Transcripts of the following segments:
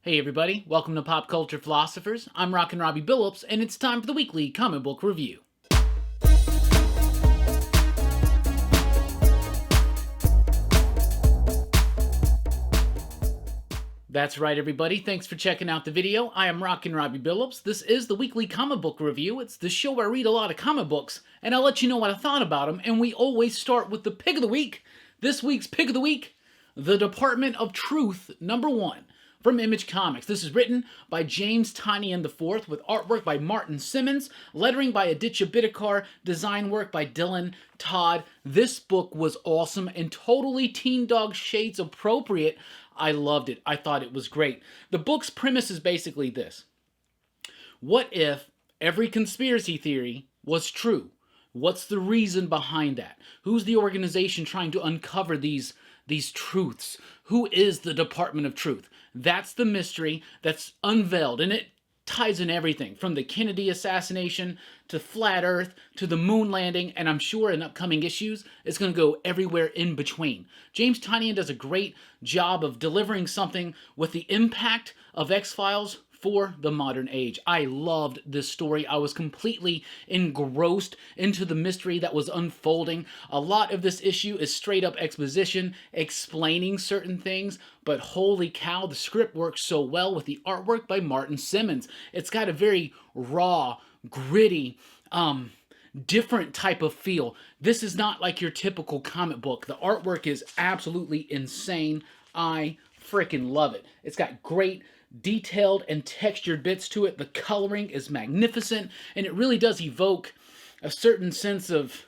Hey everybody, welcome to Pop Culture Philosophers. I'm Rockin' Robbie Billups, and it's time for the weekly comic book review. That's right everybody, thanks for checking out the video. I am Rockin' Robbie Billups. This is the weekly comic book review. It's the show where I read a lot of comic books, and I'll let you know what I thought about them, and we always start with the pick of the week. This week's pick of the week, The Department of Truth, #1. From Image Comics. This is written by James Tynion IV with artwork by Martin Simmons, lettering by Aditya Bidikar, design work by Dylan Todd. This book was awesome and totally Teen Dog Shades appropriate. I loved it. I thought it was great. The book's premise is basically this. What if every conspiracy theory was true? What's the reason behind that? Who's the organization trying to uncover these truths? Who is the Department of Truth? That's the mystery that's unveiled, and it ties in everything from the Kennedy assassination to Flat Earth to the moon landing, and I'm sure in upcoming issues it's going to go everywhere in between. James Tynion does a great job of delivering something with the impact of X-Files for the modern age. I loved this story. I was completely engrossed into the mystery that was unfolding. A lot of this issue is straight up exposition, explaining certain things, but holy cow, the script works so well with the artwork by Martin Simmons. It's got a very raw, gritty, different type of feel. This is not like your typical comic book. The artwork is absolutely insane. I freaking love it. It's got great detailed and textured bits to it. The coloring is magnificent, and it really does evoke a certain sense of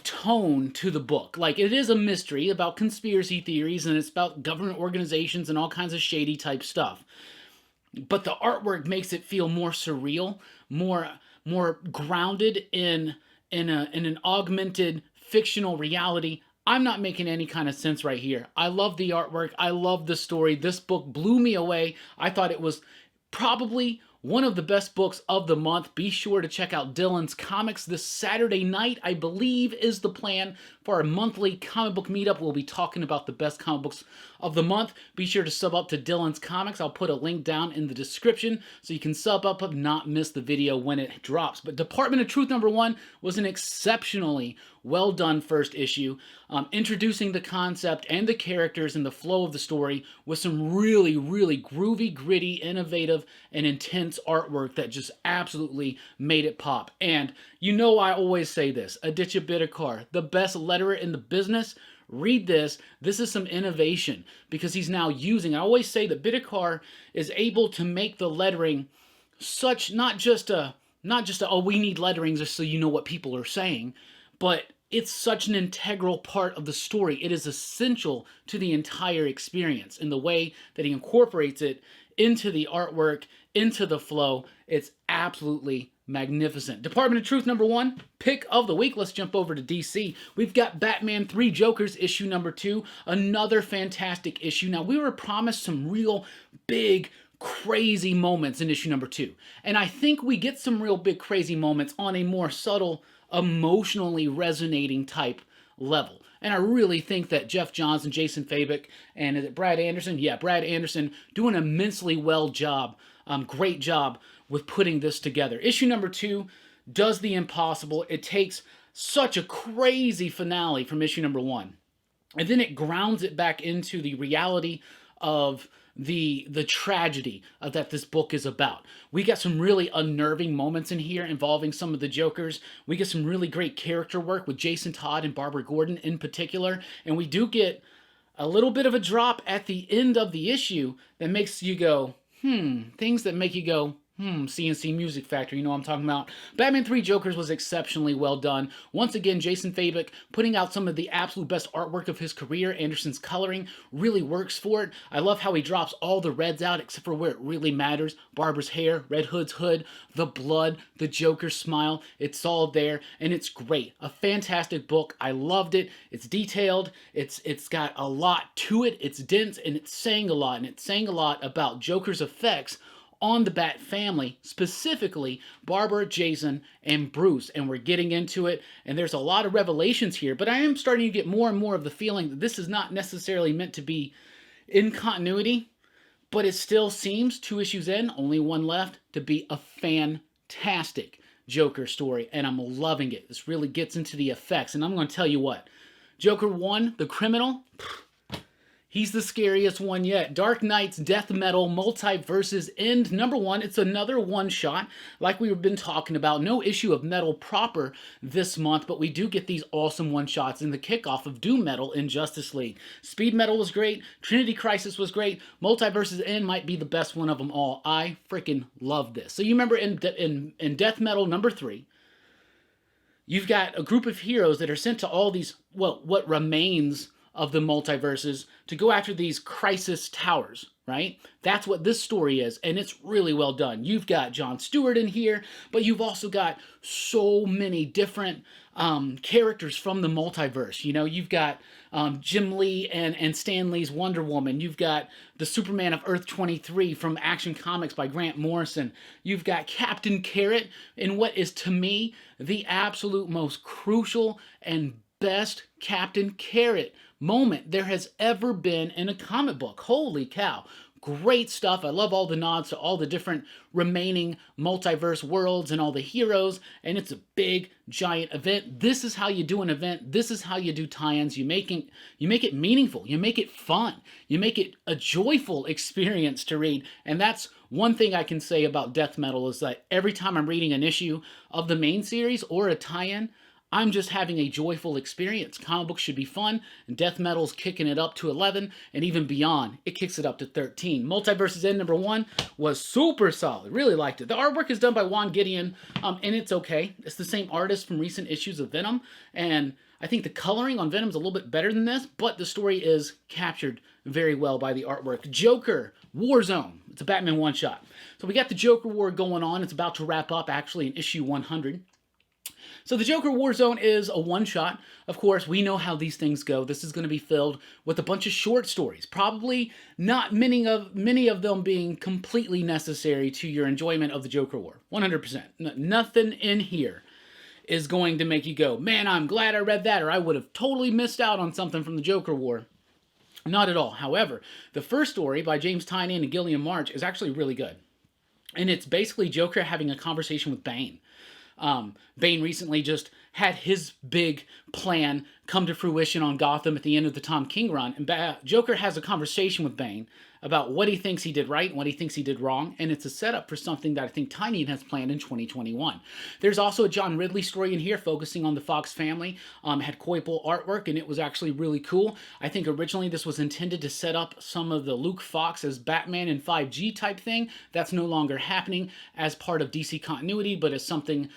tone to the book. Like, it is a mystery about conspiracy theories, and it's about government organizations and all kinds of shady type stuff. But the artwork makes it feel more surreal, more grounded in an augmented fictional reality. I'm not making any kind of sense right here. I love the artwork. I love the story. This book blew me away. I thought it was probably one of the best books of the month. Be sure to check out Dylan's Comics this Saturday night, I believe, is the plan for our monthly comic book meetup. We'll be talking about the best comic books of the month. Be sure to sub up to Dylan's Comics. I'll put a link down in the description so you can sub up and not miss the video when it drops. But Department of Truth #1 was an exceptionally well done first issue, introducing the concept and the characters and the flow of the story with some really, really groovy, gritty, innovative, and intense artwork that just absolutely made it pop. And you know I always say this, Aditya Bidikar, the best letterer in the business. Read this. This is some innovation because he's now using, I always say that Bidikar is able to make the lettering such, not just a, oh, we need lettering just so you know what people are saying, but it's such an integral part of the story. It is essential to the entire experience in the way that he incorporates it into the artwork, into the flow. It's absolutely magnificent. Department of Truth #1, pick of the week. Let's jump over to DC. We've got Batman 3 Jokers issue #2, another fantastic issue. Now, we were promised some real big, crazy moments in issue #2, and I think we get some real big, crazy moments on a more subtle, emotionally resonating type level. And I really think that Jeff Johns and Jason Fabok, and is it Brad Anderson? Yeah, Brad Anderson, do an immensely well job, great job with putting this together. Issue #2 does the impossible. It takes such a crazy finale from issue #1, and then it grounds it back into the reality of the tragedy that this book is about. We got some really unnerving moments in here involving some of the Jokers. We get some really great character work with Jason Todd and Barbara Gordon in particular, and we do get a little bit of a drop at the end of the issue that makes you go, things that make you go, CNC Music Factory, you know what I'm talking about. Batman 3 Jokers was exceptionally well done. Once again, Jason Fabok putting out some of the absolute best artwork of his career. Anderson's coloring really works for it. I love how he drops all the reds out except for where it really matters. Barbara's hair, Red Hood's hood, the blood, the Joker's smile. It's all there, and it's great. A fantastic book. I loved it. It's detailed. It's got a lot to it. It's dense, and it's saying a lot, and it's saying a lot about Joker's effects on the Bat family, specifically Barbara, Jason, and Bruce. And we're getting into it, and there's a lot of revelations here, but I am starting to get more and more of the feeling that this is not necessarily meant to be in continuity, but it still seems, 2 issues in, only one left, to be a fantastic Joker story, and I'm loving it. This really gets into the effects, and I'm going to tell you what. Joker 1, the criminal, he's the scariest one yet. Dark Knight's Death Metal Multiverses End. Number 1, it's another one-shot, like we've been talking about. No issue of Metal proper this month, but we do get these awesome one-shots in the kickoff of Doom Metal in Justice League. Speed Metal was great. Trinity Crisis was great. Multiverses End might be the best one of them all. I freaking love this. So you remember in Death Metal number 3, you've got a group of heroes that are sent to all these, well, what remains of the multiverses to go after these crisis towers, right? That's what this story is, and it's really well done. You've got Jon Stewart in here, but you've also got so many different characters from the multiverse. You know, you've got Jim Lee and Stan Lee's Wonder Woman. You've got the Superman of Earth 23 from Action Comics by Grant Morrison. You've got Captain Carrot in what is, to me, the absolute most crucial and best Captain Carrot moment there has ever been in a comic book. Holy cow. Great stuff. I love all the nods to all the different remaining multiverse worlds and all the heroes, and it's a big, giant event. This is how you do an event. This is how you do tie-ins. You make it meaningful. You make it fun. You make it a joyful experience to read, and that's one thing I can say about Death Metal is that every time I'm reading an issue of the main series or a tie-in, I'm just having a joyful experience. Comic books should be fun, and Death Metal's kicking it up to 11, and even beyond, it kicks it up to 13. Multiverses End number 1 was super solid. Really liked it. The artwork is done by Juan Gideon, and it's okay. It's the same artist from recent issues of Venom, and I think the coloring on Venom's a little bit better than this, but the story is captured very well by the artwork. Joker, Warzone. It's a Batman one-shot. So we got the Joker War going on. It's about to wrap up, actually, in issue 100. So the Joker Warzone is a one-shot. Of course, we know how these things go. This is going to be filled with a bunch of short stories. Probably not many of them being completely necessary to your enjoyment of the Joker War. 100%. Nothing in here is going to make you go, man, I'm glad I read that, or I would have totally missed out on something from the Joker War. Not at all. However, the first story by James Tynion and Gilliam March is actually really good. And it's basically Joker having a conversation with Bane. Bane recently just had his big plan come to fruition on Gotham at the end of the Tom King run, and Joker has a conversation with Bane about what he thinks he did right and what he thinks he did wrong, and it's a setup for something that I think Tynion has planned in 2021. There's also a John Ridley story in here focusing on the Fox family. Had Coypel artwork, and it was actually really cool. I think originally this was intended to set up some of the Luke Fox as Batman in 5G type thing. That's no longer happening as part of DC continuity, but as something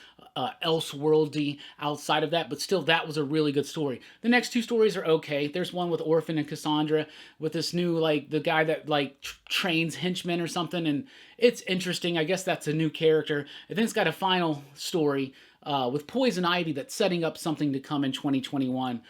else-worldy outside of that, but still, that was a really good story. The next 2 stories are okay. There's one with Orphan and Cassandra with this new, like, the guy that, like, trains henchmen or something, and it's interesting. I guess that's a new character. And then it's got a final story with Poison Ivy that's setting up something to come in 2021.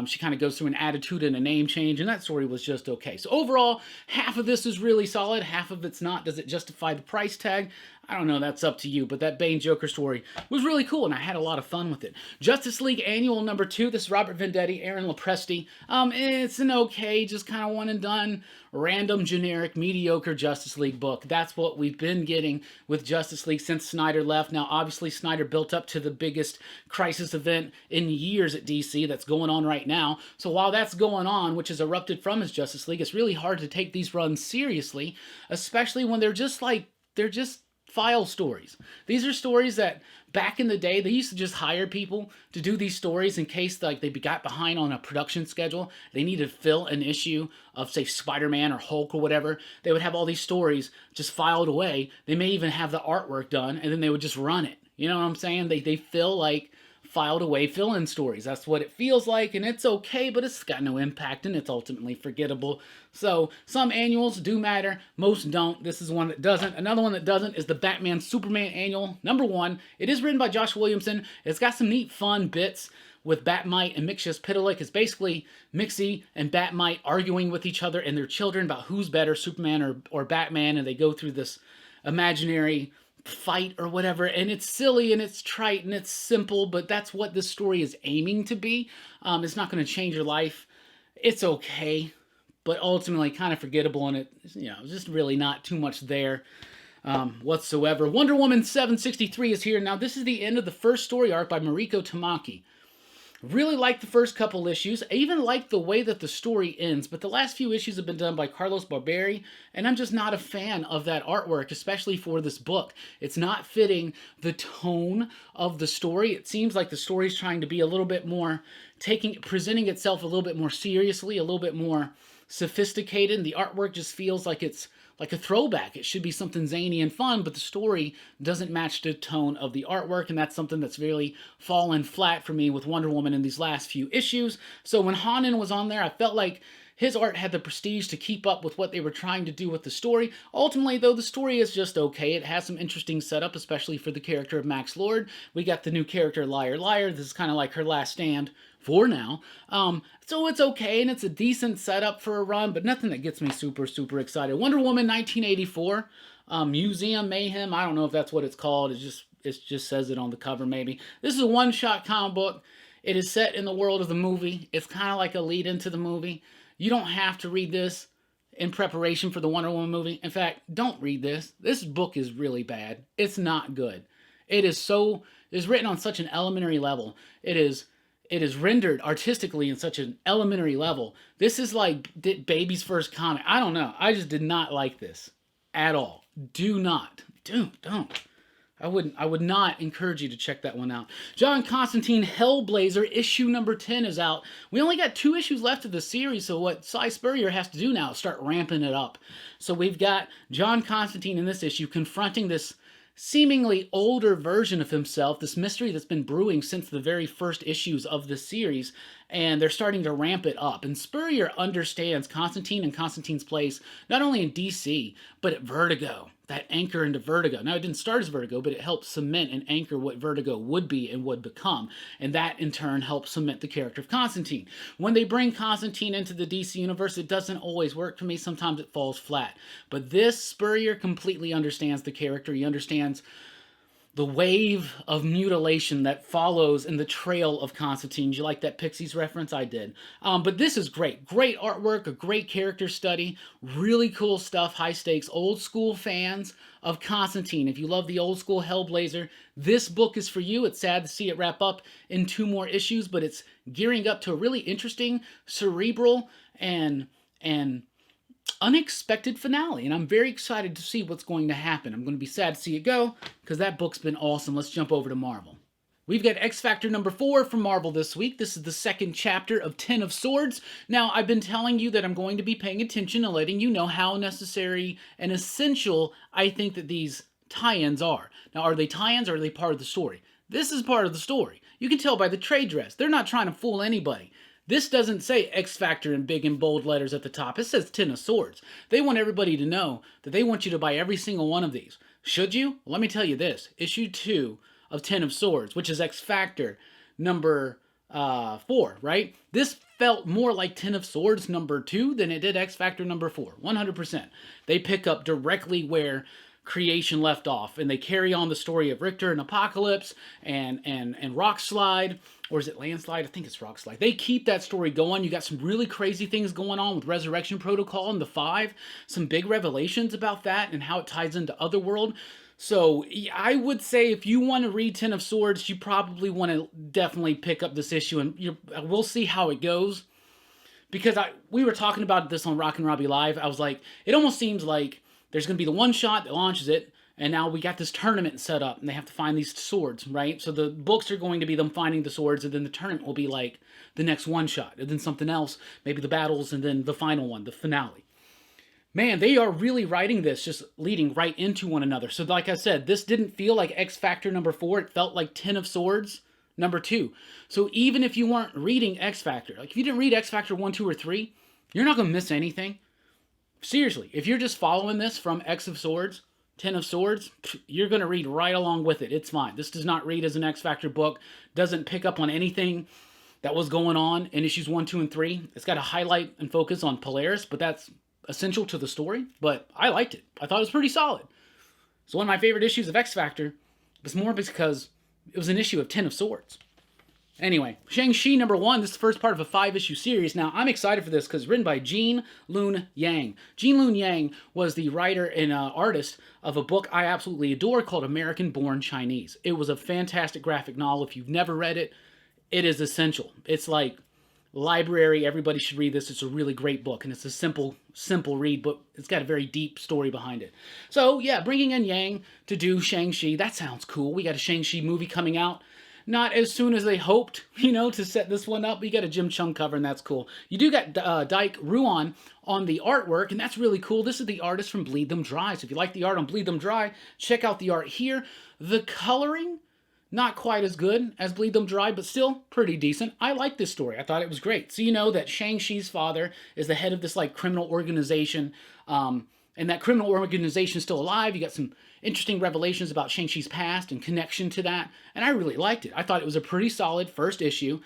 She kind of goes through an attitude and a name change, and that story was just okay. So overall, half of this is really solid, half of it's not. Does it justify the price tag? I don't know, that's up to you, but that Bane Joker story was really cool, and I had a lot of fun with it. Justice League Annual number 2, this is Robert Venditti, Aaron Lopresti. It's an okay, just kind of one and done, random, generic, mediocre Justice League book. That's what we've been getting with Justice League since Snyder left. Now, obviously, Snyder built up to the biggest crisis event in years at DC that's going on right now. So while that's going on, which has erupted from his Justice League, it's really hard to take these runs seriously, especially when they're just file stories. These are stories that back in the day, they used to just hire people to do these stories in case like they got behind on a production schedule. They needed to fill an issue of, say, Spider-Man or Hulk or whatever. They would have all these stories just filed away. They may even have the artwork done, and then they would just run it. You know what I'm saying? They feel like filed away fill-in stories. That's what it feels like, and it's okay, but it's got no impact, and it's ultimately forgettable. So some annuals do matter, most don't. This is one that doesn't. Another one that doesn't is the Batman Superman Annual, number 1. It is written by Josh Williamson. It's got some neat, fun bits with Batmite and Mixius Pitalik. It's basically Mixie and Batmite arguing with each other and their children about who's better, Superman or Batman, and they go through this imaginary fight or whatever, and it's silly and it's trite and it's simple, but that's what this story is aiming to be. It's not going to change your life. It's okay, but ultimately kind of forgettable, and it, just really not too much there whatsoever. Wonder Woman 763 is here. Now, this is the end of the first story arc by Mariko Tamaki. Really like the first couple issues. I even like the way that the story ends, but the last few issues have been done by Carlos Barberi, and I'm just not a fan of that artwork, especially for this book. It's not fitting the tone of the story. It seems like the story's trying to be a little bit more, presenting itself a little bit more seriously, a little bit more sophisticated. The artwork just feels like it's like a throwback. It should be something zany and fun, but the story doesn't match the tone of the artwork, and that's something that's really fallen flat for me with Wonder Woman in these last few issues. So when Hanan was on there, I felt like his art had the prestige to keep up with what they were trying to do with the story. Ultimately, though, the story is just okay. It has some interesting setup, especially for the character of Max Lord. We got the new character, Liar Liar. This is kind of like her last stand for now. So it's okay, and it's a decent setup for a run, but nothing that gets me super, super excited. Wonder Woman 1984, Museum Mayhem. I don't know if that's what it's called. It just says it on the cover, maybe. This is a one-shot comic book. It is set in the world of the movie. It's kind of like a lead into the movie. You don't have to read this in preparation for the Wonder Woman movie. In fact, don't read this. This book is really bad. It's not good. It's written on such an elementary level. It is rendered artistically in such an elementary level. This is like baby's first comic. I don't know. I just did not like this at all. Don't. I would not encourage you to check that one out. John Constantine Hellblazer issue number 10 is out. We only got 2 issues left of the series, so what Cy Spurrier has to do now is start ramping it up. So we've got John Constantine in this issue confronting this seemingly older version of himself, this mystery that's been brewing since the very first issues of the series, and they're starting to ramp it up. And Spurrier understands Constantine and Constantine's place, not only in DC, but at Vertigo, that anchor into Vertigo. Now, it didn't start as Vertigo, but it helped cement and anchor what Vertigo would be and would become, and that, in turn, helped cement the character of Constantine. When they bring Constantine into the DC universe, it doesn't always work for me. Sometimes it falls flat. But this, Spurrier completely understands the character. He understands the wave of mutilation that follows in the trail of Constantine. Did you like that Pixies reference? I did. But this is great. Great artwork, a great character study, really cool stuff, high stakes, old school fans of Constantine. If you love the old school Hellblazer, this book is for you. It's sad to see it wrap up in 2 more issues, but it's gearing up to a really interesting, cerebral, and unexpected finale, and I'm very excited to see what's going to happen. I'm going to be sad to see it go, because that book's been awesome. Let's jump over to Marvel. We've got X Factor number 4 from Marvel this week. This is the second chapter of 10 of Swords. Now, I've been telling you that I'm going to be paying attention and letting you know how necessary and essential I think that these tie-ins are. Now, are they tie-ins or are they part of the story? This is part of the story. You can tell by the trade dress. They're not trying to fool anybody. This doesn't say X Factor in big and bold letters at the top. It says 10 of Swords. They want everybody to know that they want you to buy every single one of these. Should you? Well, let me tell you this. Issue 2 of 10 of Swords, which is X Factor number 4, right? This felt more like 10 of Swords number 2 than it did X Factor number 4. 100%. They pick up directly where creation left off, and they carry on the story of Richter and Apocalypse and Rockslide, or is it Landslide? I think it's Rockslide. They keep that story going. You got some really crazy things going on with Resurrection Protocol and the 5, some big revelations about that and how it ties into Otherworld. So I would say if you want to read 10 of Swords, you probably want to definitely pick up this issue, and we'll see how it goes. Because we were talking about this on Rockin' Robbie Live. I was like, it almost seems like there's going to be the one shot that launches it, and now we got this tournament set up, and they have to find these swords, right? So the books are going to be them finding the swords, and then the tournament will be like the next one shot, and then something else, maybe the battles, and then the final one, the finale. Man, they are really writing this just leading right into one another. So like I said, this didn't feel like X Factor number 4. It felt like 10 of Swords number 2. So even if you weren't reading X Factor, like if you didn't read X Factor 1, 2, or 3, you're not going to miss anything. Seriously, if you're just following this from X of Swords, 10 of Swords, you're going to read right along with it. It's fine. This does not read as an X Factor book. Doesn't pick up on anything that was going on in issues 1, 2, and 3. It's got a highlight and focus on Polaris, but that's essential to the story. But I liked it. I thought it was pretty solid. So one of my favorite issues of X Factor was more because it was an issue of 10 of Swords. Anyway, Shang-Chi #1, this is the first part of a 5-issue series. Now, I'm excited for this because it's written by Gene Luen Yang. Gene Luen Yang was the writer and artist of a book I absolutely adore called American Born Chinese. It was a fantastic graphic novel. If you've never read it, it is essential. It's like library, everybody should read this. It's a really great book, and it's a simple read, but it's got a very deep story behind it. So, yeah, bringing in Yang to do Shang-Chi, that sounds cool. We got a Shang-Chi movie coming out. Not as soon as they hoped, to set this one up. We got a Jim Chung cover, and that's cool. You do got Dyke Ruan on the artwork, and that's really cool. This is the artist from Bleed Them Dry. So if you like the art on Bleed Them Dry, check out the art here. The coloring, not quite as good as Bleed Them Dry, but still pretty decent. I like this story. I thought it was great. So you know that Shang-Chi's father is the head of this criminal organization, and that criminal organization is still alive. You got some interesting revelations about Shang-Chi's past and connection to that, and I really liked it. I thought it was a pretty solid first issue,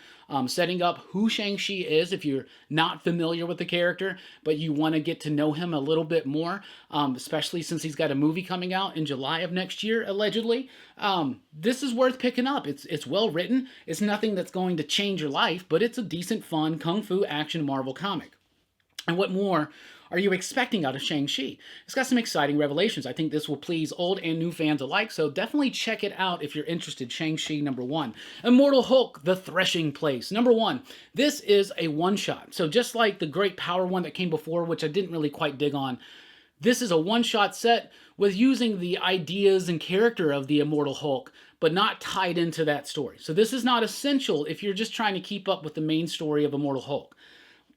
setting up who Shang-Chi is if you're not familiar with the character, but you want to get to know him a little bit more, especially since he's got a movie coming out in July of next year, allegedly. This is worth picking up. It's well written. It's nothing that's going to change your life, but it's a decent, fun, kung fu action Marvel comic. And what more are you expecting out of Shang-Chi? It's got some exciting revelations. I think this will please old and new fans alike, so definitely check it out if you're interested. Shang-Chi #1. Immortal Hulk, The Threshing Place. #1. This is a one-shot. So just like the Great Power one that came before, which I didn't really quite dig on, this is a one-shot set with using the ideas and character of the Immortal Hulk, but not tied into that story. So this is not essential if you're just trying to keep up with the main story of Immortal Hulk.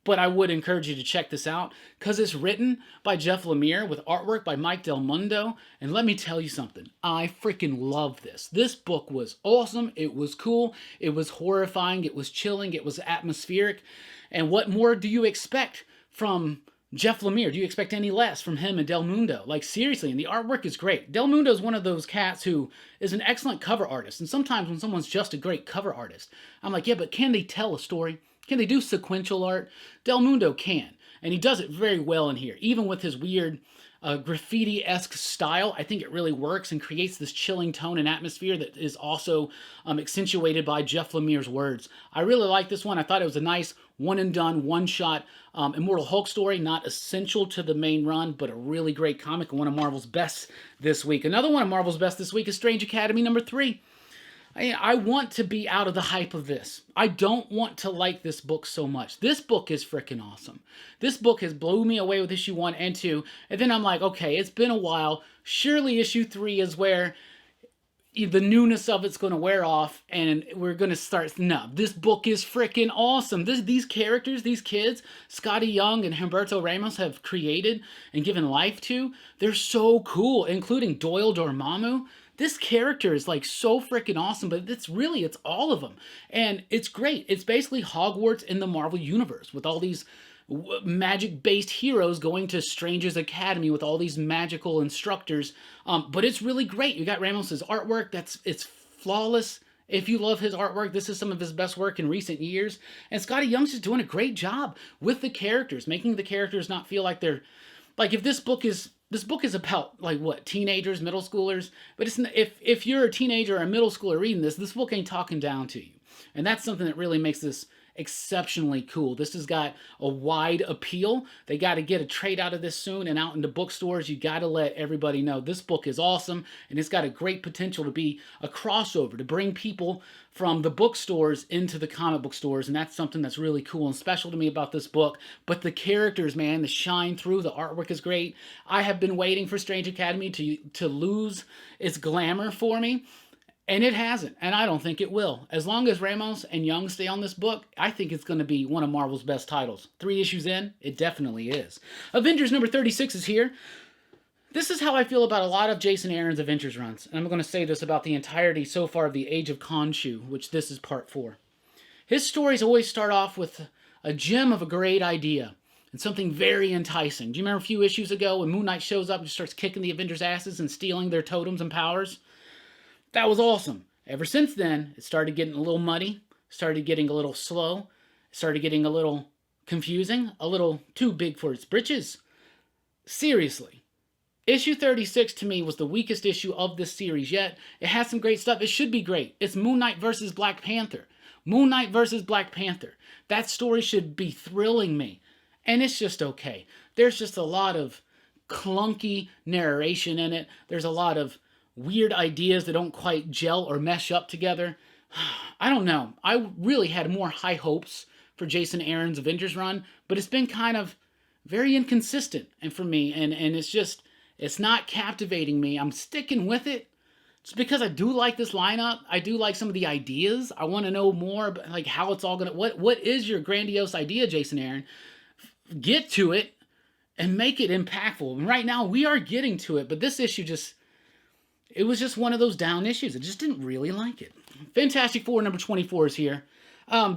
But I would encourage you to check this out because it's written by Jeff Lemire with artwork by Mike Del Mundo. And let me tell you something. I freaking love this. This book was awesome. It was cool. It was horrifying. It was chilling. It was atmospheric. And what more do you expect from Jeff Lemire? Do you expect any less from him and Del Mundo? Seriously, and the artwork is great. Del Mundo is one of those cats who is an excellent cover artist. And sometimes when someone's just a great cover artist, I'm like, yeah, but can they tell a story? Can they do sequential art? Del Mundo can, and he does it very well in here. Even with his weird graffiti-esque style, I think it really works and creates this chilling tone and atmosphere that is also accentuated by Jeff Lemire's words. I really like this one. I thought it was a nice one-and-done, one-shot Immortal Hulk story, not essential to the main run, but a really great comic and one of Marvel's best this week. Another one of Marvel's best this week is Strange Academy #3. I want to be out of the hype of this. I don't want to like this book so much. This book is freaking awesome. This book has blown me away with issue 1 and 2. And then I'm like, okay, it's been a while. Surely issue 3 is where the newness of it's going to wear off and we're going to start. No, this book is freaking awesome. These characters, these kids, Scotty Young and Humberto Ramos have created and given life to, they're so cool, including Doyle Dormammu. This character is so freaking awesome, but it's all of them. And it's great. It's basically Hogwarts in the Marvel Universe with all these magic-based heroes going to Strange's Academy with all these magical instructors. But it's really great. You got Ramos's artwork. It's flawless. If you love his artwork, this is some of his best work in recent years. And Scotty Young's just doing a great job with the characters, making the characters not feel like they're... if this book is about what, teenagers, middle schoolers, but it's if you're a teenager or a middle schooler reading this book ain't talking down to you, and that's something that really makes this exceptionally cool. This has got a wide appeal. They got to get a trade out of this soon and out into bookstores. You got to let everybody know this book is awesome, and it's got a great potential to be a crossover to bring people from the bookstores into the comic book stores, and that's something that's really cool and special to me about this book. But the characters, man, the shine through, the artwork is great. I have been waiting for Strange Academy to lose its glamour for me, and it hasn't, and I don't think it will. As long as Ramos and Young stay on this book, I think it's going to be one of Marvel's best titles. 3 issues in, it definitely is. Avengers #36 is here. This is how I feel about a lot of Jason Aaron's Avengers runs, and I'm going to say this about the entirety so far of the Age of Khonshu, which this is part 4. His stories always start off with a gem of a great idea and something very enticing. Do you remember a few issues ago when Moon Knight shows up and just starts kicking the Avengers' asses and stealing their totems and powers? That was awesome. Ever since then, it started getting a little muddy, started getting a little slow, started getting a little confusing, a little too big for its britches. Seriously. Issue 36 to me was the weakest issue of this series yet. It has some great stuff. It should be great. It's Moon Knight versus Black Panther. Moon Knight versus Black Panther. That story should be thrilling me. And it's just okay. There's just a lot of clunky narration in it. There's a lot of weird ideas that don't quite gel or mesh up together. I don't know. I really had more high hopes for Jason Aaron's Avengers run, but it's been kind of very inconsistent and for me, and it's not captivating me. I'm sticking with it just because I do like this lineup. I do like some of the ideas. I want to know more about like how it's all gonna. What is your grandiose idea, Jason Aaron? Get to it and make it impactful. And right now we are getting to it, but this issue it was just one of those down issues. I just didn't really like it. Fantastic Four number 24 is here.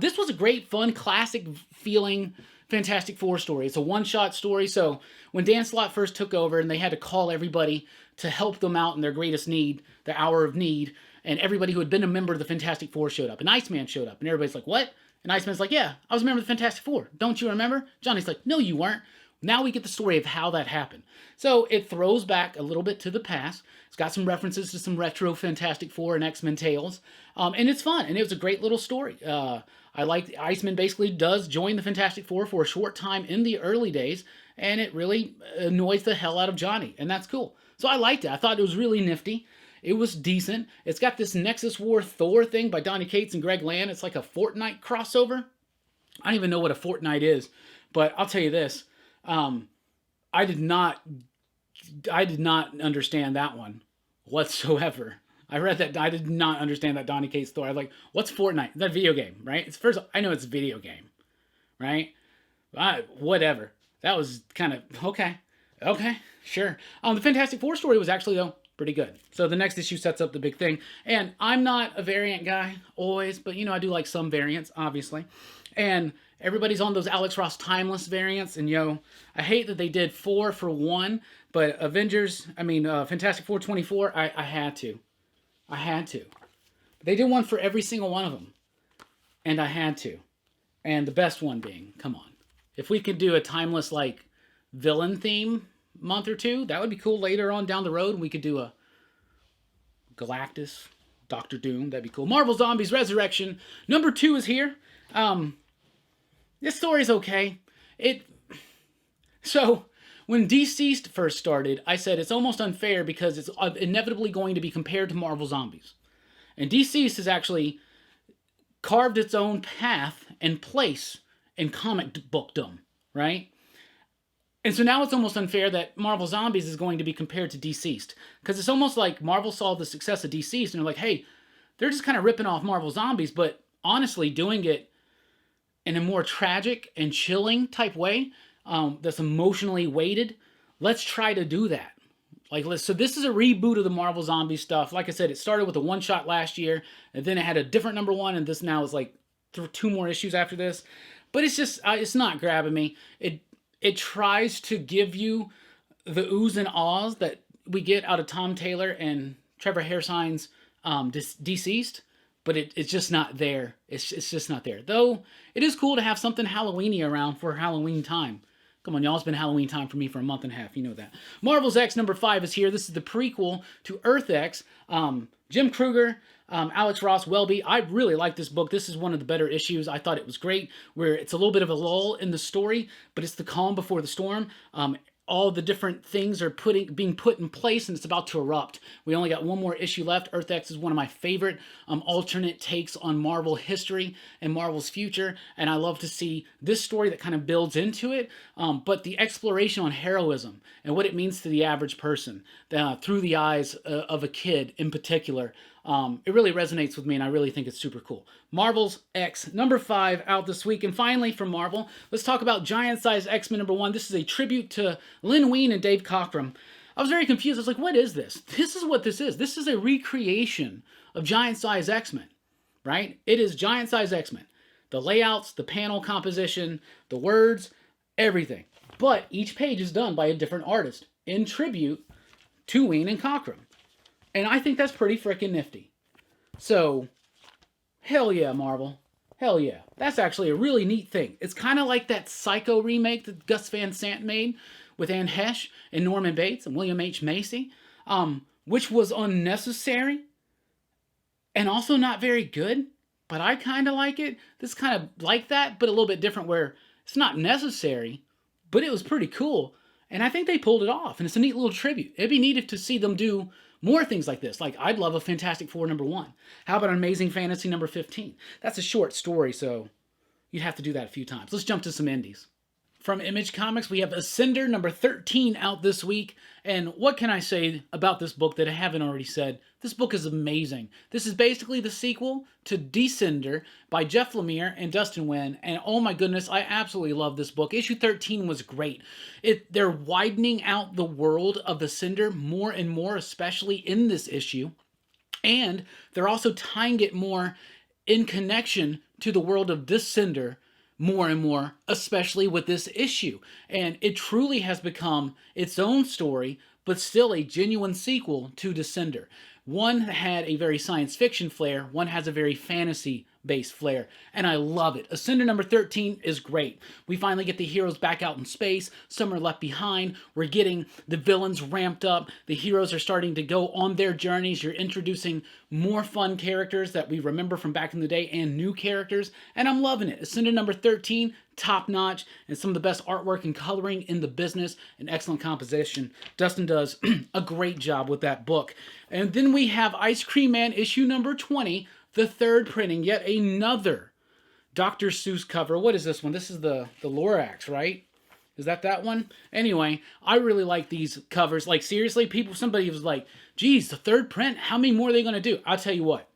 This was a great, fun, classic feeling Fantastic Four story. It's a one-shot story. So when Dan Slott first took over and they had to call everybody to help them out in their greatest need, their hour of need, and everybody who had been a member of the Fantastic Four showed up. And Iceman showed up. And everybody's like, what? And Iceman's like, yeah, I was a member of the Fantastic Four. Don't you remember? Johnny's like, no, you weren't. Now we get the story of how that happened. So it throws back a little bit to the past. It's got some references to some retro Fantastic Four and X-Men tales. And it's fun. And it was a great little story. I like Iceman basically does join the Fantastic Four for a short time in the early days. And it really annoys the hell out of Johnny. And that's cool. So I liked it. I thought it was really nifty. It was decent. It's got this Nexus War Thor thing by Donny Cates and Greg Land. It's like a Fortnite crossover. I don't even know what a Fortnite is. But I'll tell you this. I did not understand that one whatsoever. I read that. I did not understand that Donny Cates story. I was like, what's Fortnite? That video game, right? It's first. I know it's a video game, right? Whatever. That was kind of okay. Okay, sure. The Fantastic Four story was actually though pretty good. So the next issue sets up the big thing. And I'm not a variant guy always, but you know I do like some variants, obviously. And everybody's on those Alex Ross Timeless variants, and I hate that they did 4 for 1, but Fantastic Four 24, I had to. They did one for every single one of them, and I had to. And the best one being, come on, if we could do a Timeless, like, villain theme month or two, that would be cool later on down the road, and we could do a Galactus, Doctor Doom, that'd be cool. Marvel Zombies Resurrection, number 2 is here. This story's okay. So, when Deceased first started, I said it's almost unfair because it's inevitably going to be compared to Marvel Zombies. And Deceased has actually carved its own path and place in comic bookdom, right? And so now it's almost unfair that Marvel Zombies is going to be compared to Deceased. Because it's almost like Marvel saw the success of Deceased and they're like, hey, they're just kind of ripping off Marvel Zombies, but honestly doing it in a more tragic and chilling type way that's emotionally weighted. Let's try to do that. So this is a reboot of the Marvel Zombie stuff. Like I said, it started with a one-shot last year, and then it had a different number 1, and this now is like 2 more issues after this. But it's just, it's not grabbing me. It tries to give you the oohs and ahs that we get out of Tom Taylor and Trevor Hairshine's Deceased, but it's just not there. It's just not there. Though, it is cool to have something Halloween-y around for Halloween time. Come on, y'all, it's been Halloween time for me for a month and a half. You know that. Marvel's X number 5 is here. This is the prequel to Earth X. Jim Kruger, Alex Ross Welby. I really like this book. This is one of the better issues. I thought it was great, where it's a little bit of a lull in the story, but it's the calm before the storm. All the different things are being put in place, and it's about to erupt. We only got 1 more issue left. Earth X is one of my favorite alternate takes on Marvel history and Marvel's future, and I love to see this story that kind of builds into it, but the exploration on heroism and what it means to the average person through the eyes of a kid in particular. It really resonates with me, and I really think it's super cool. Marvel's X, number 5, out this week. And finally, from Marvel, let's talk about Giant Size X-Men number 1. This is a tribute to Lynn Wein and Dave Cockrum. I was very confused. I was like, what is this? This is what this is. This is a recreation of Giant Size X-Men, right? It is Giant Size X-Men. The layouts, the panel composition, the words, everything. But each page is done by a different artist in tribute to Wein and Cockrum. And I think that's pretty freaking nifty. So, hell yeah, Marvel. Hell yeah. That's actually a really neat thing. It's kind of like that Psycho remake that Gus Van Sant made with Anne Hesh and Norman Bates and William H. Macy, which was unnecessary and also not very good. but I kind of like it. This kind of like that, but a little bit different where it's not necessary, but it was pretty cool. And I think they pulled it off, and it's a neat little tribute. It'd be neat to see them do more things like this. Like, I'd love a Fantastic Four #1. How about an Amazing Fantasy #15? That's a short story, so you'd have to do that a few times. Let's jump to some indies. From Image Comics, we have Ascender #13 out this week. And what can I say about this book that I haven't already said? This book is amazing. This is basically the sequel to Descender by Jeff Lemire and Dustin Nguyen. And oh my goodness, I absolutely love this book. Issue 13 was great. They're widening out the world of the Cinder more and more, especially in this issue. And they're also tying it more in connection to the world of Descender more and more, especially with this issue. And it truly has become its own story, but still a genuine sequel to Descender. One had a very science fiction flair, one has a very fantasy-based flair, and I love it. Ascender #13 is great. We finally get the heroes back out in space, some are left behind, we're getting the villains ramped up, the heroes are starting to go on their journeys, you're introducing more fun characters that we remember from back in the day and new characters, and I'm loving it. Ascender #13, top-notch, and some of the best artwork and coloring in the business, and excellent composition. Dustin does a great job with that book. And then we have Ice Cream Man issue #20, the third printing, yet another Dr. Seuss cover. What is this one? This is the Lorax, right? Is that one? Anyway, I really like these covers. Like, seriously, somebody was like, geez, the third print? How many more are they going to do? I'll tell you what.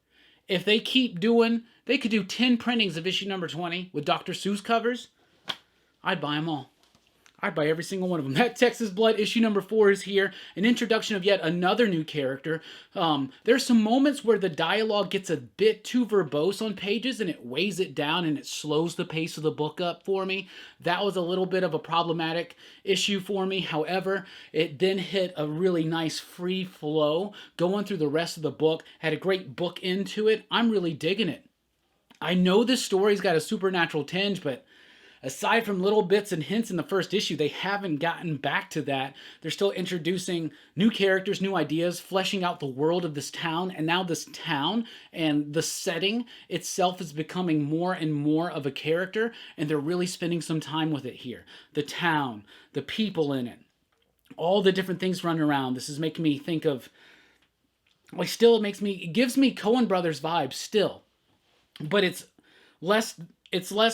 If they keep doing, they could do 10 printings of issue #20 with Dr. Seuss covers. I'd buy them all. I'd buy every single one of them. That Texas Blood issue #4 is here. An introduction of yet another new character. There's some moments where the dialogue gets a bit too verbose on pages and it weighs it down and it slows the pace of the book up for me. That was a little bit of a problematic issue for me. However, it then hit a really nice free flow going through the rest of the book. Had a great book into it. I'm really digging it. I know this story's got a supernatural tinge, but aside from little bits and hints in the first issue, they haven't gotten back to that. They're still introducing new characters, new ideas, fleshing out the world of this town, and now this town and the setting itself is becoming more and more of a character, and they're really spending some time with it here. The town, the people in it, all the different things running around. This is making me think of, like, still it gives me Coen Brothers vibes still, but it's less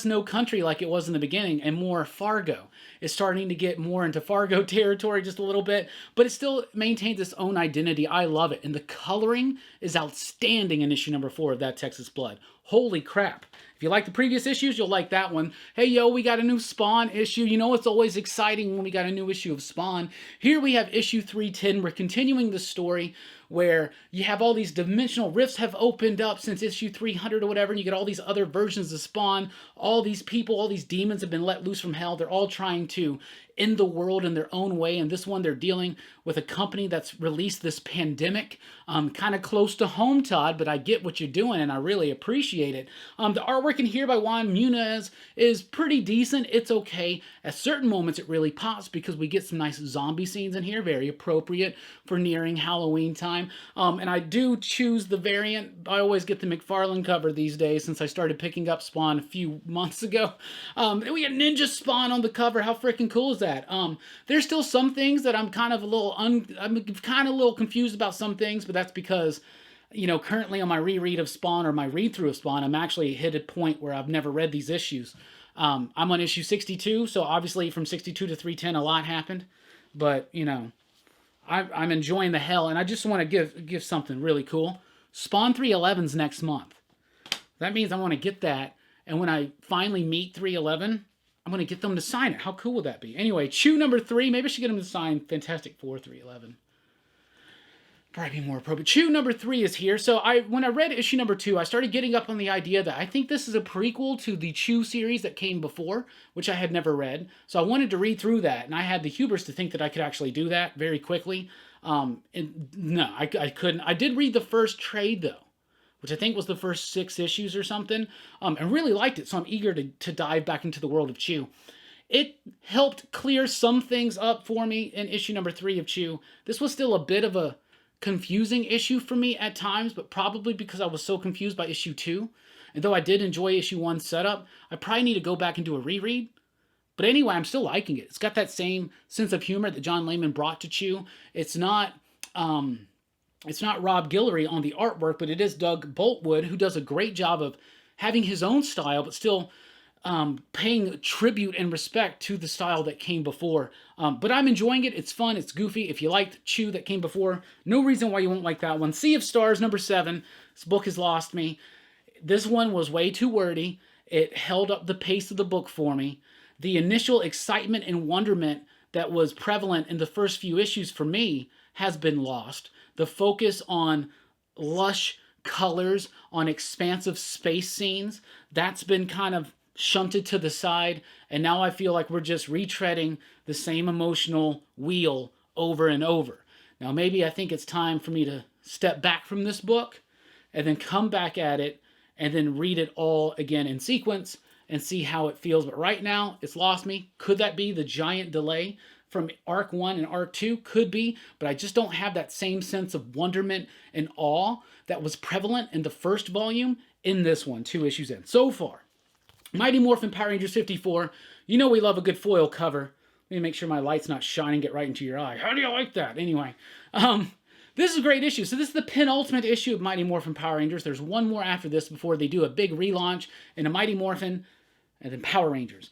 No Country like it was in the beginning and more Fargo. It's starting to get more into Fargo territory just a little bit, but it still maintains its own identity. I love it. And the coloring is outstanding in issue #4 of That Texas Blood. Holy crap. If you like the previous issues, you'll like that one. Hey, yo, we got a new Spawn issue. You know it's always exciting when we got a new issue of Spawn. Here we have issue 310. We're continuing the story where you have all these dimensional rifts have opened up since issue 300 or whatever, and you get all these other versions of Spawn. All these people, all these demons have been let loose from hell. They're all trying to end the world in their own way, and this one they're dealing with a company that's released this pandemic. Kind of close to home, Todd, but I get what you're doing, and I really appreciate it. The artwork in here by Juan Munez is pretty decent. It's okay. At certain moments, it really pops because we get some nice zombie scenes in here, very appropriate for nearing Halloween time. And I do choose the variant. I always get the McFarlane cover these days since I started picking up Spawn a few months ago. We got Ninja Spawn on the cover. How freaking cool is that? There's still some things that I'm kind of a little confused about some things, but that's because, you know, currently on my reread of Spawn or my read-through of Spawn, I'm actually hit a point where I've never read these issues. I'm on issue 62, so obviously from 62 to 310 a lot happened, but, you know, I'm enjoying the hell, and I just want to give something really cool. Spawn 311's next month. That means I want to get that, and when I finally meet 311, I'm going to get them to sign it. How cool would that be? Anyway, Chew #3. Maybe I should get them to sign Fantastic Four 311. Probably be more appropriate. Chew #3 is here. So when I read issue #2, I started getting up on the idea that I think this is a prequel to the Chew series that came before, which I had never read. So I wanted to read through that, and I had the hubris to think that I could actually do that very quickly. No, I couldn't. I did read the first trade, though, which I think was the first 6 issues or something, and really liked it, so I'm eager to dive back into the world of Chew. It helped clear some things up for me in issue #3 of Chew. This was still a bit of a confusing issue for me at times, but probably because I was so confused by issue 2. And though I did enjoy issue 1 setup, I probably need to go back and do a reread. But anyway, I'm still liking it. It's got that same sense of humor that John Layman brought to Chew. It's not Rob Guillory on the artwork, but it is Doug Boltwood, who does a great job of having his own style, but still paying tribute and respect to the style that came before. But I'm enjoying it. It's fun. It's goofy. If you liked Chew that came before, no reason why you won't like that one. Sea of Stars, number 7. This book has lost me. This one was way too wordy. It held up the pace of the book for me. The initial excitement and wonderment that was prevalent in the first few issues for me has been lost. The focus on lush colors, on expansive space scenes, that's been kind of shunted to the side, and now I feel like we're just retreading the same emotional wheel over and over. Now maybe I think it's time for me to step back from this book and then come back at it and then read it all again in sequence and see how it feels. But right now, it's lost me. Could that be the giant delay from Arc 1 and Arc 2? Could be, but I just don't have that same sense of wonderment and awe that was prevalent in the first volume in this one, 2 issues in. So far, Mighty Morphin Power Rangers 54. You know we love a good foil cover. Let me make sure my light's not shining it right into your eye. How do you like that? Anyway, this is a great issue. So this is the penultimate issue of Mighty Morphin Power Rangers. There's one more after this before they do a big relaunch in a Mighty Morphin and then Power Rangers.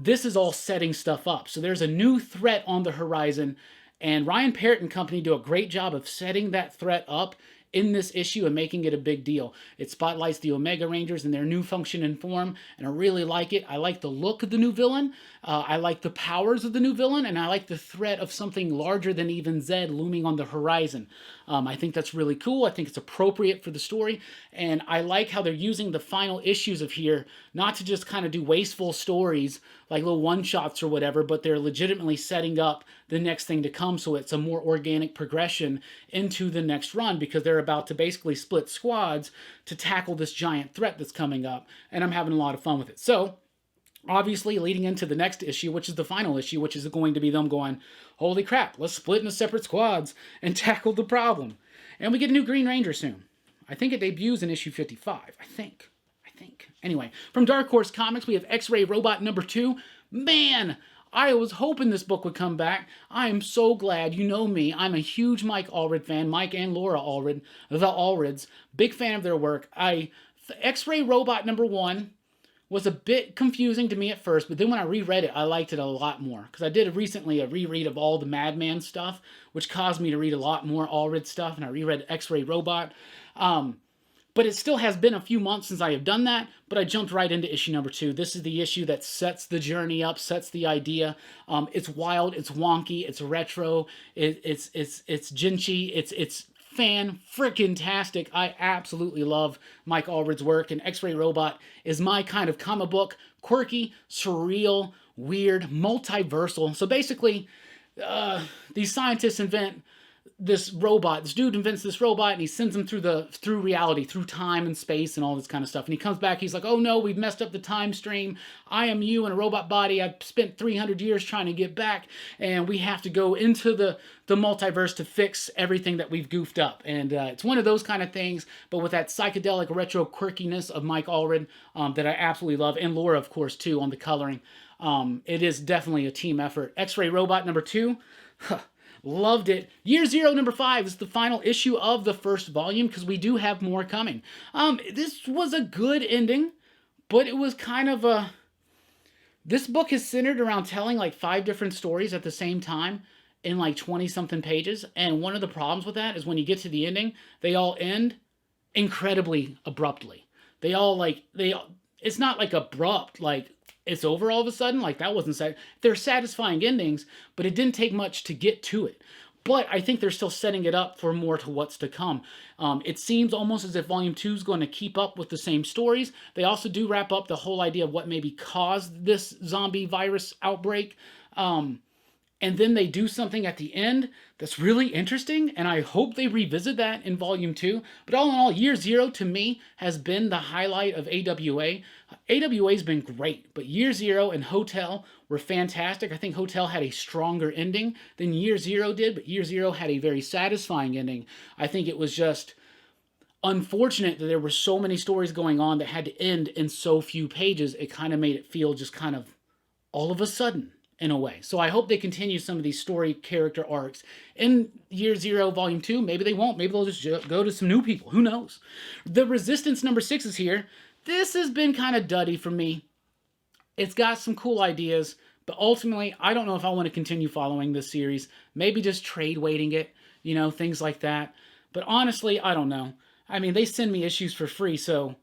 This is all setting stuff up. So there's a new threat on the horizon, and Ryan Parrott and company do a great job of setting that threat up in this issue and making it a big deal. It spotlights the Omega Rangers and their new function and form, and I really like it. I like the look of the new villain, I like the powers of the new villain, and I like the threat of something larger than even Zed looming on the horizon. I think that's really cool. I think it's appropriate for the story, and I like how they're using the final issues of here not to just kind of do wasteful stories like little one-shots or whatever, but they're legitimately setting up the next thing to come, so it's a more organic progression into the next run, because they're about to basically split squads to tackle this giant threat that's coming up, and I'm having a lot of fun with it. So, obviously, leading into the next issue, which is the final issue, which is going to be them going, holy crap, let's split into separate squads and tackle the problem. And we get a new Green Ranger soon. I think it debuts in issue 55. I think. Anyway, from Dark Horse Comics, we have X-Ray Robot number 2. Man, I was hoping this book would come back. I am so glad. You know me. I'm a huge Mike Allred fan. Mike and Laura Allred, the Allreds. Big fan of their work. X-Ray Robot number 1 was a bit confusing to me at first, but then when I reread it, I liked it a lot more. Because I did recently a reread of all the Madman stuff, which caused me to read a lot more Allred stuff, and I reread X-Ray Robot. But it still has been a few months since I have done that, but I jumped right into issue number 2. This is the issue that sets the journey up, sets the idea. It's wild, it's wonky, it's retro, it's ginchy, it's fan-frickin-tastic. I absolutely love Mike Allred's work, and X-Ray Robot is my kind of comic book. Quirky, surreal, weird, multiversal. So basically, these scientists invent this robot. This dude invents this robot, and he sends him through reality, through time and space and all this kind of stuff. And he comes back, he's like, oh no, we've messed up the time stream. I am you in a robot body. I've spent 300 years trying to get back, and we have to go into the multiverse to fix everything that we've goofed up. And it's one of those kind of things, but with that psychedelic retro quirkiness of Mike Allred that I absolutely love. And Laura, of course, too, on the coloring. It is definitely a team effort. X-Ray Robot number 2. Loved it. Year Zero number 5 is the final issue of the first volume, because we do have more coming. This was a good ending, but it was kind of a... This book is centered around telling like 5 different stories at the same time in like 20-something pages, and one of the problems with that is when you get to the ending, they all end incredibly abruptly. It's not like abrupt, like it's over all of a sudden, like that wasn't sad. They're satisfying endings, but it didn't take much to get to it. But I think they're still setting it up for more to what's to come. It seems almost as if Volume 2 is going to keep up with the same stories. They also do wrap up the whole idea of what maybe caused this zombie virus outbreak. And then they do something at the end that's really interesting, and I hope they revisit that in Volume 2. But all in all, Year Zero, to me, has been the highlight of AWA. AWA's been great, but Year Zero and Hotel were fantastic. I think Hotel had a stronger ending than Year Zero did, but Year Zero had a very satisfying ending. I think it was just... unfortunate that there were so many stories going on that had to end in so few pages. It kind of made it feel just kind of all of a sudden in a way. So I hope they continue some of these story character arcs in Year Zero, Volume 2. Maybe they won't. Maybe they'll just go to some new people. Who knows? The Resistance number 6 is here. This has been kind of duddy for me. It's got some cool ideas, but ultimately, I don't know if I want to continue following this series. Maybe just trade weighting it, you know, things like that. But honestly, I don't know. I mean, they send me issues for free, so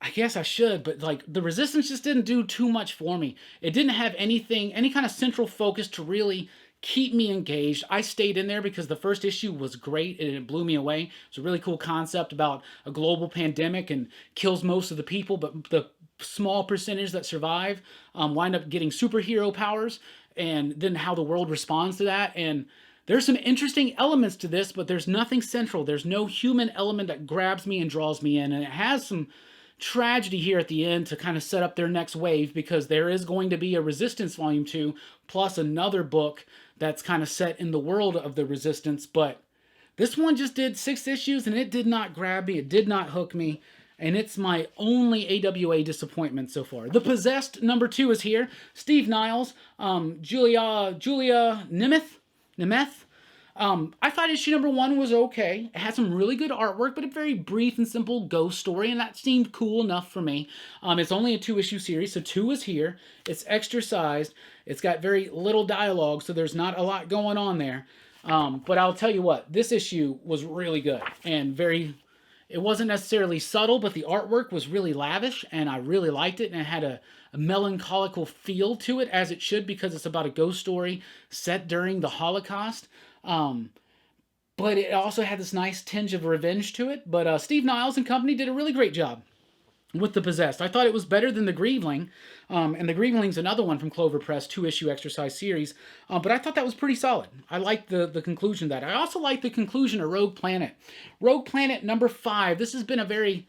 I guess I should, but like the Resistance just didn't do too much for me. It didn't have anything, any kind of central focus to really keep me engaged. I stayed in there because the first issue was great and it blew me away. It's a really cool concept about a global pandemic and kills most of the people, but the small percentage that survive wind up getting superhero powers, and then how the world responds to that. And there's some interesting elements to this, but there's nothing central. There's no human element that grabs me and draws me in, and it has some tragedy here at the end to kind of set up their next wave, because there is going to be a Resistance Volume 2 plus another book that's kind of set in the world of the Resistance. But this one just did 6 issues and it did not grab me, it did not hook me, and it's my only AWA disappointment so far. The Possessed number 2 is here. Steve Niles, Julia Nemeth. I thought issue number 1 was okay. It had some really good artwork, but a very brief and simple ghost story, and that seemed cool enough for me. It's only a 2-issue series, so 2 is here. It's extra sized. It's got very little dialogue, so there's not a lot going on there. But I'll tell you what, this issue was really good and it wasn't necessarily subtle, but the artwork was really lavish, and I really liked it, and it had a melancholical feel to it, as it should, because it's about a ghost story set during the Holocaust. But it also had this nice tinge of revenge to it. But Steve Niles and company did a really great job with The Possessed. I thought it was better than The Grieveling, and The Grieveling's another one from Clover Press, 2-issue exercise series, but I thought that was pretty solid. I liked the conclusion of that. I also liked the conclusion of Rogue Planet. Rogue Planet number 5, this has been a very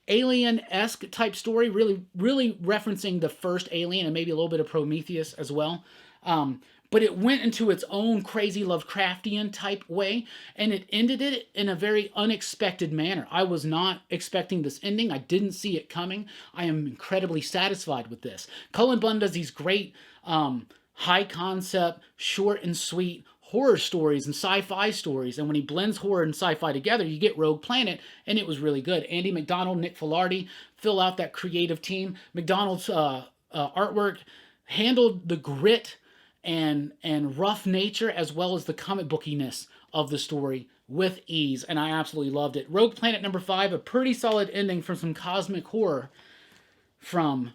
Alien-esque type story, really referencing the first Alien and maybe a little bit of Prometheus as well. But it went into its own crazy Lovecraftian type way, and it ended it in a very unexpected manner. I was not expecting this ending. I didn't see it coming. I am incredibly satisfied with this. Cullen Bunn does these great high concept, short and sweet horror stories and sci-fi stories, and when he blends horror and sci-fi together, you get Rogue Planet, and it was really good. Andy McDonald, Nick Filardi fill out that creative team. McDonald's artwork handled the grit and rough nature as well as the comic bookiness of the story with ease, and I absolutely loved it. Rogue Planet number 5, a pretty solid ending from some cosmic horror from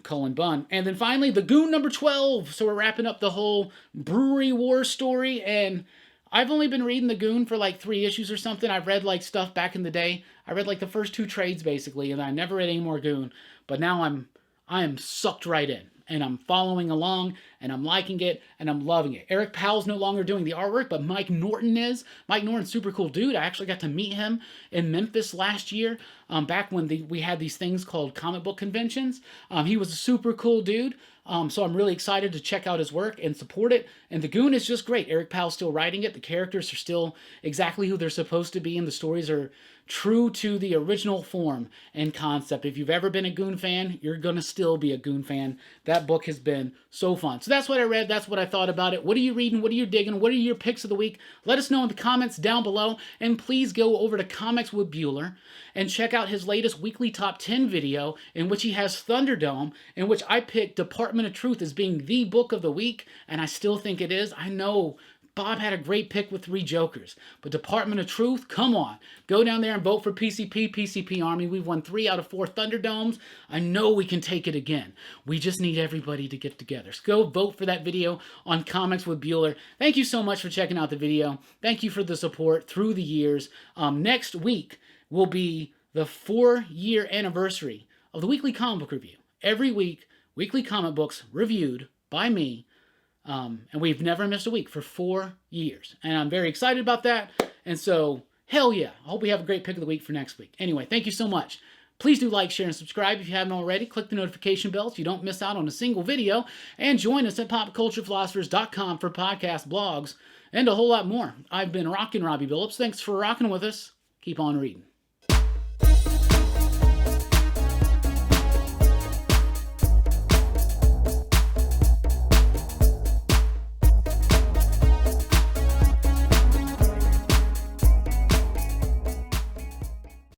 Cullen Bunn. And then finally, the Goon number 12. So we're wrapping up the whole brewery war story, and I've only been reading the Goon for like 3 issues or something. I've read like stuff back in the day. I read like the first 2 trades basically, and I never read any more Goon. But now I am sucked right in, and I'm following along, and I'm liking it, and I'm loving it. Eric Powell's no longer doing the artwork, but Mike Norton is. Mike Norton's super cool dude. I actually got to meet him in Memphis last year, back when we had these things called comic book conventions. He was a super cool dude, so I'm really excited to check out his work and support it. And the Goon is just great. Eric Powell's still writing it. The characters are still exactly who they're supposed to be, and the stories are true to the original form and concept. If you've ever been a Goon fan, you're going to still be a Goon fan. That book has been so fun. So that's what I read. That's what I thought about it. What are you reading? What are you digging? What are your picks of the week? Let us know in the comments down below. And please go over to Comics with Bueller and check out his latest weekly top 10 video, in which he has Thunderdome, in which I picked Department of Truth as being the book of the week, and I still think it is. I know Bob had a great pick with 3 Jokers, but Department of Truth, come on. Go down there and vote for PCP Army. We've won 3 out of 4 Thunderdomes. I know we can take it again. We just need everybody to get together. So go vote for that video on Comics with Bueller. Thank you so much for checking out the video. Thank you for the support through the years. Next week will be the 4-year anniversary of the weekly comic book review. Every week, weekly comic books reviewed by me. And we've never missed a week for 4 years. And I'm very excited about that. And so, hell yeah. I hope we have a great pick of the week for next week. Anyway, thank you so much. Please do like, share, and subscribe if you haven't already. Click the notification bell so you don't miss out on a single video. And join us at popculturephilosophers.com for podcasts, blogs, and a whole lot more. I've been Rockin' Robbie Billups. Thanks for rocking with us. Keep on reading.